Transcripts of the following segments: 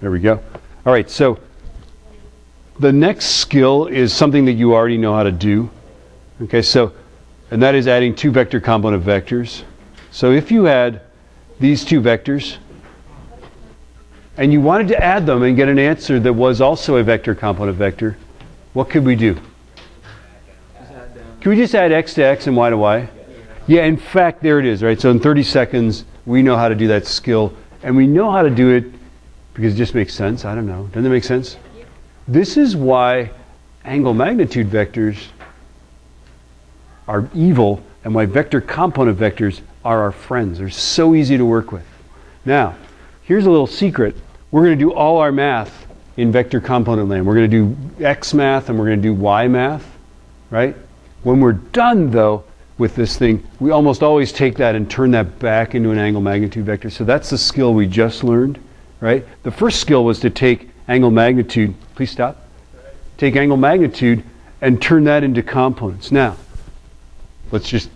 There we go. All right, so the next skill is something that you already know how to do. Okay, so, and that is adding two vector component vectors. So if you had these two vectors, and you wanted to add them and get an answer that was also a vector component vector, what could we do? Can we just add x to x and y to y? Yeah, in fact, there it is, right? So in 30 seconds, we know how to do that skill. And we know how to do it because it just makes sense. I don't know. Doesn't it make sense? This is why angle magnitude vectors are evil and why vector component vectors are our friends. They're so easy to work with. Now, here's a little secret. We're going to do all our math in vector component land. We're going to do x math and we're going to do y math, right? When we're done, though, with this thing, we almost always take that and turn that back into an angle magnitude vector. So that's the skill we just learned, right? The first skill was to take angle magnitude, please stop, take angle magnitude and turn that into components. Now, let's just,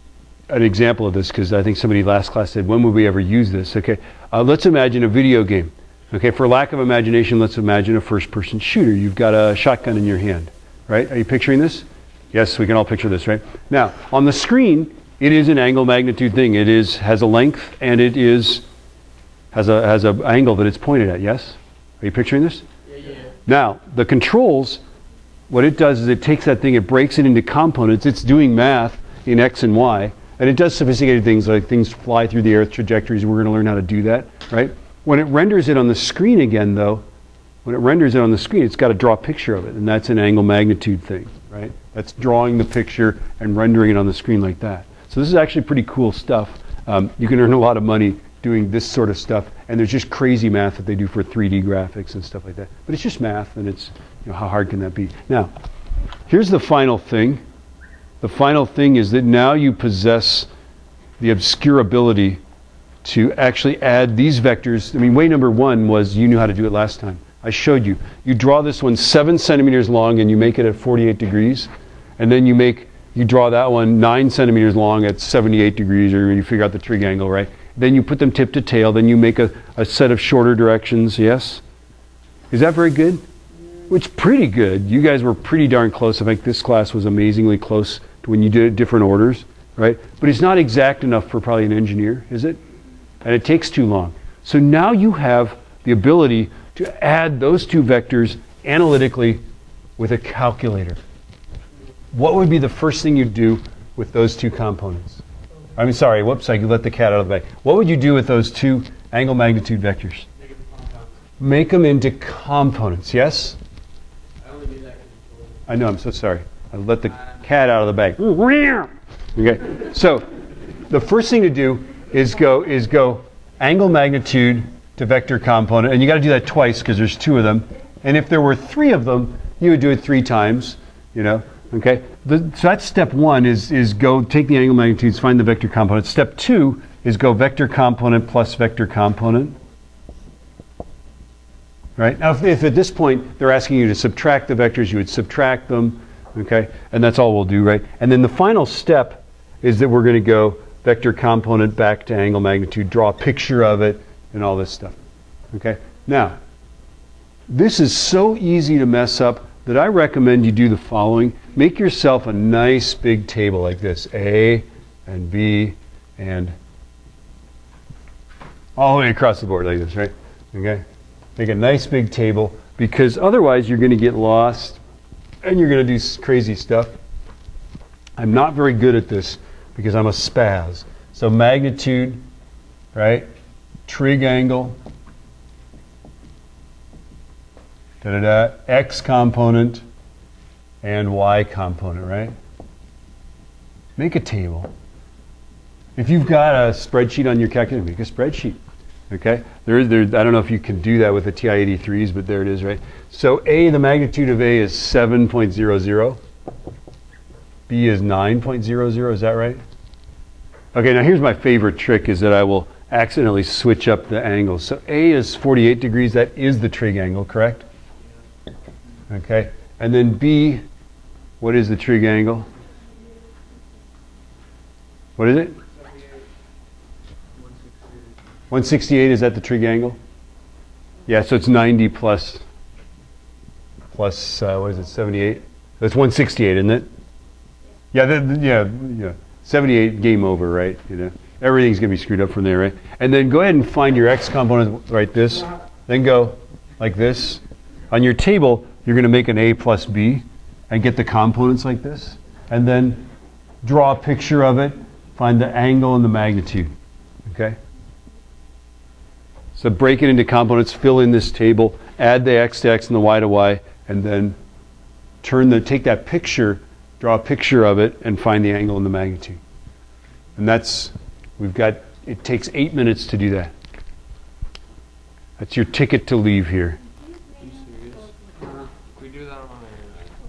an example of this, because I think somebody last class said, when would we ever use this? Okay, let's imagine a video game. Okay, for lack of imagination, let's imagine a first-person shooter. You've got a shotgun in your hand, right? Are you picturing this? Yes, we can all picture this, right? Now, on the screen, it is an angle magnitude thing. It has a length and it has an angle that it's pointed at, yes? Are you picturing this? Yeah. Now, the controls, what it does is it takes that thing, it breaks it into components. It's doing math in x and y, and it does sophisticated things like things fly through the earth trajectories. We're going to learn how to do that, right? When it renders it on the screen again, though, when it renders it on the screen, it's got to draw a picture of it, and that's an angle magnitude thing, right? That's drawing the picture and rendering it on the screen like that. So this is actually pretty cool stuff. You can earn a lot of money doing this sort of stuff, and there's just crazy math that they do for 3D graphics and stuff like that. But it's just math, and it's, you know, how hard can that be? Now, here's the final thing. The final thing is that now you possess the obscure ability to actually add these vectors. I mean, way number one was you knew how to do it last time. I showed you. You draw this one 7 centimeters long and you make it at 48 degrees. And then you draw that one 9 centimeters long at 78 degrees, or you figure out the trig angle, right? Then you put them tip to tail. Then you make a set of shorter directions, yes? Is that very good? It's pretty good. You guys were pretty darn close. I think this class was amazingly close to when you did different orders, right? But it's not exact enough for probably an engineer, is it? And it takes too long. So now you have the ability to add those two vectors analytically with a calculator. What would be the first thing you'd do with those two components? I mean, sorry, whoops, I let the cat out of the bag. What would you do with those two angle magnitude vectors? Make them into components, yes? I only do that. I know, I'm so sorry. I let the cat out of the bag. Okay, so the first thing to do is go angle magnitude to vector component, and you got to do that twice because there's 2 of them. And if there were 3 of them, you would do it 3 times, you know, okay? So that's step 1 is go take the angle magnitudes, find the vector component. Step 2 is go vector component plus vector component. Right? Now, if at this point they're asking you to subtract the vectors, you would subtract them, okay? And that's all we'll do, right? And then the final step is that we're going to go vector component back to angle magnitude, draw a picture of it, and all this stuff, okay? Now, this is so easy to mess up that I recommend you do the following. Make yourself a nice big table like this, A and B and all the way across the board like this, right? Okay? Make a nice big table, because otherwise you're going to get lost and you're going to do crazy stuff. I'm not very good at this because I'm a spaz. So magnitude, right? Trig angle, x component, and y component, right? Make a table. If you've got a spreadsheet on your calculator, make a spreadsheet. Okay? I don't know if you can do that with the TI-83s, but there it is, right? So A, the magnitude of A is 7.00. B is 9.00, is that right? Okay, now here's my favorite trick, is that I will accidentally switch up the angles. So A is 48 degrees, that is the trig angle, correct? Okay, and then B, what is the trig angle? What is it? 168, is that the trig angle? Yeah, so it's 90 plus what is it, 78? That's 168, isn't it? Yeah, yeah. 78, game over, right? You know, everything's gonna be screwed up from there, right? And then go ahead and find your x component, right? This, then go like this. On your table, you're gonna make an a plus b, and get the components like this, and then draw a picture of it. Find the angle and the magnitude. Okay. So break it into components. Fill in this table. Add the x to x and the y to y, and then take that picture. Draw a picture of it and find the angle and the magnitude. And it takes 8 minutes to do that. That's your ticket to leave here. Are you serious? Can we do that on my...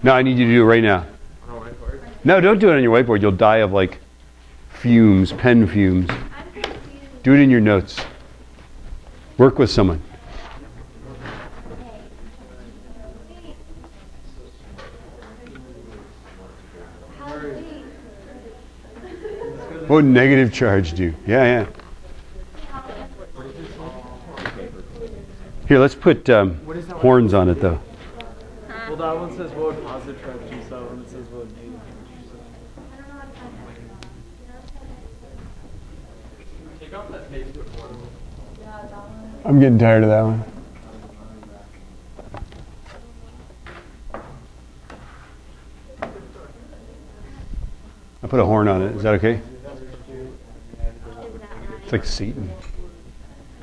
No, I need you to do it right now. On a whiteboard? No, don't do it on your whiteboard. You'll die of like fumes, pen fumes. Do it in your notes. Work with someone. What would negative charge do? Yeah. Here, let's put horns on it, though. Well, that one says what would positive charge do, so that one says what would negative charge do. Take off that Facebook one. I'm getting tired of that one. I put a horn on it. Is that okay? It's like Satan.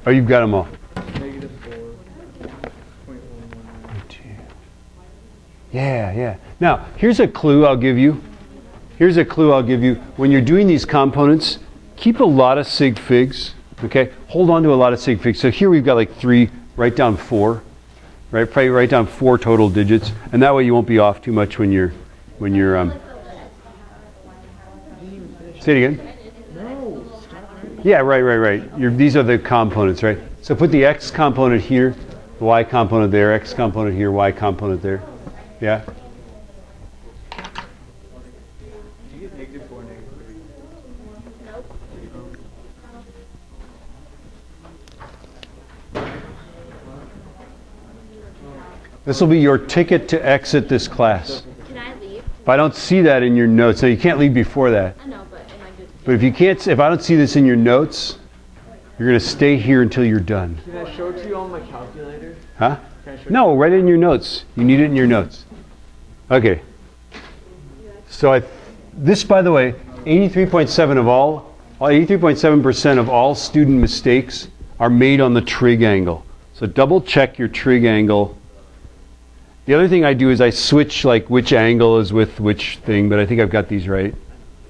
Oh, you've got them all. -4.11. Yeah. Now, here's a clue I'll give you. When you're doing these components, keep a lot of sig figs. Okay? Hold on to a lot of sig figs. So here we've got like 3, write down 4. Right? Probably write down 4 total digits. And that way you won't be off too much when you're say it again. No, stop. Yeah, right. These are the components, right? So put the x component here, the y component there, x component here, y component there. Yeah? Did you get -4, -3? This will be your ticket to exit this class. Can I leave? If I don't see that in your notes, so you can't leave before that. I know, but am I good? But if I don't see this in your notes, you're going to stay here until you're done. Can I show it to you on my calculator? Huh? Can I show No, write it in your notes. You need it in your notes. Okay. So this, by the way, 83.7% of all student mistakes are made on the trig angle. So double check your trig angle. The other thing I do is I switch like which angle is with which thing, but I think I've got these right.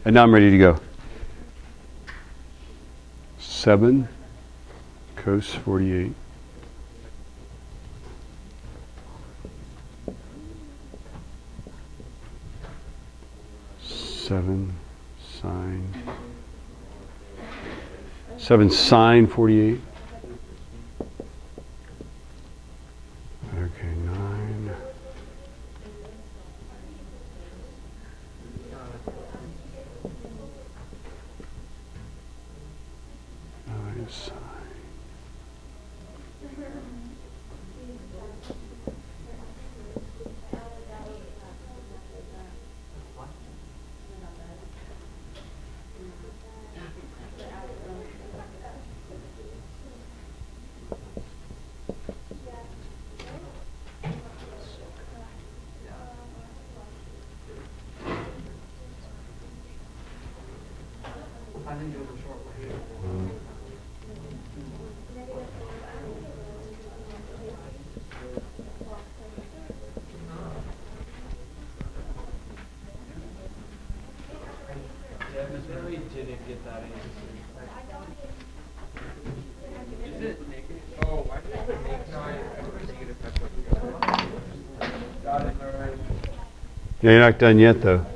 And now I'm ready to go. 7 cos 48. Seven sine 48. Okay, 9. Sine. I think it was a short way. Yeah, I really didn't get that answer. Is it negative? Oh, why did I put negative? No, I put negative. Got it, alright. Yeah, you're not done yet, though.